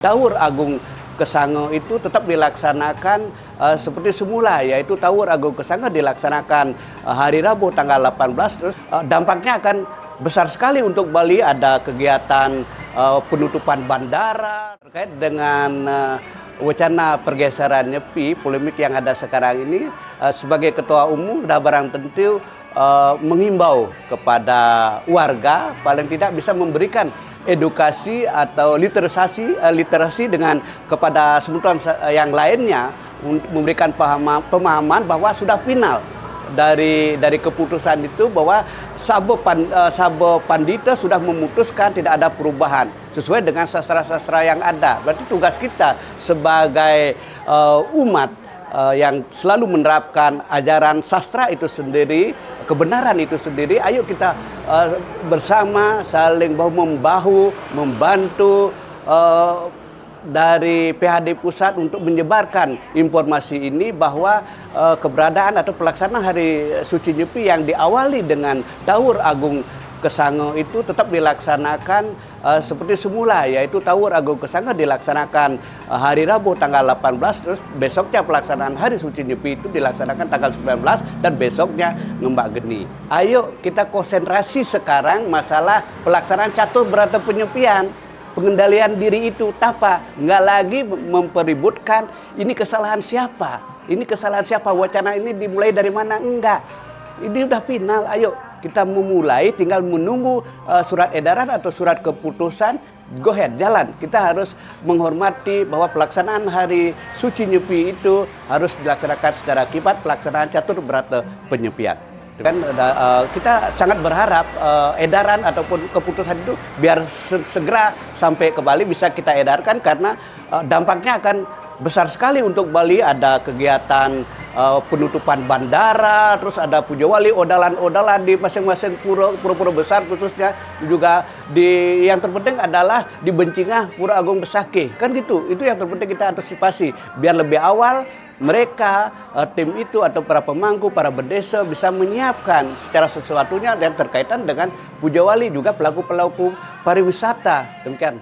Tawur Agung Kesango itu tetap dilaksanakan seperti semula, yaitu Tawur Agung Kesango dilaksanakan hari Rabu tanggal 18. Terus dampaknya akan besar sekali untuk Bali. Ada kegiatan penutupan bandara terkait dengan wacana pergeseran nyepi, polemik yang ada sekarang ini. Sebagai ketua umum, sudah barang tentu mengimbau kepada warga paling tidak bisa memberikan edukasi atau literasi dengan kepada sebutan yang lainnya, memberikan pemahaman bahwa sudah final dari keputusan itu, bahwa Sabo Pandita sudah memutuskan tidak ada perubahan sesuai dengan sastra-sastra yang ada. Berarti tugas kita sebagai umat yang selalu menerapkan ajaran sastra itu sendiri, kebenaran itu sendiri, ayo kita bersama saling bahu-membahu membantu dari PHD pusat untuk menyebarkan informasi ini, bahwa keberadaan atau pelaksanaan Hari Suci Nyepi yang diawali dengan Tawur Agung Kesango itu tetap dilaksanakan seperti semula, yaitu Tawur Agung Kesango dilaksanakan hari Rabu tanggal 18, terus besoknya pelaksanaan Hari Suci Nyepi itu dilaksanakan tanggal 19 dan besoknya Ngembak Geni. Ayo kita konsentrasi sekarang masalah pelaksanaan catur berata penyepian, pengendalian diri itu tapa, nggak lagi mempeributkan ini kesalahan siapa, wacana ini dimulai dari mana, enggak. Ini udah final, ayo kita memulai, tinggal menunggu surat edaran atau surat keputusan, go ahead, jalan. Kita harus menghormati bahwa pelaksanaan Hari Suci Nyepi itu harus dilaksanakan secara kipat, pelaksanaan catur berata penyepian. Kan kita sangat berharap edaran ataupun keputusan itu biar segera sampai ke Bali, bisa kita edarkan, karena dampaknya akan besar sekali untuk Bali. Ada kegiatan penutupan bandara, terus ada puja wali, odalan-odalan di masing-masing pura-pura besar, khususnya juga yang terpenting adalah di Bencingah Pura Agung Besakih, kan gitu. Itu yang terpenting kita antisipasi, biar lebih awal mereka, tim itu atau para pemangku, para berdesa bisa menyiapkan secara sesuatunya yang terkaitan dengan puja wali, juga pelaku-pelaku pariwisata, demikian.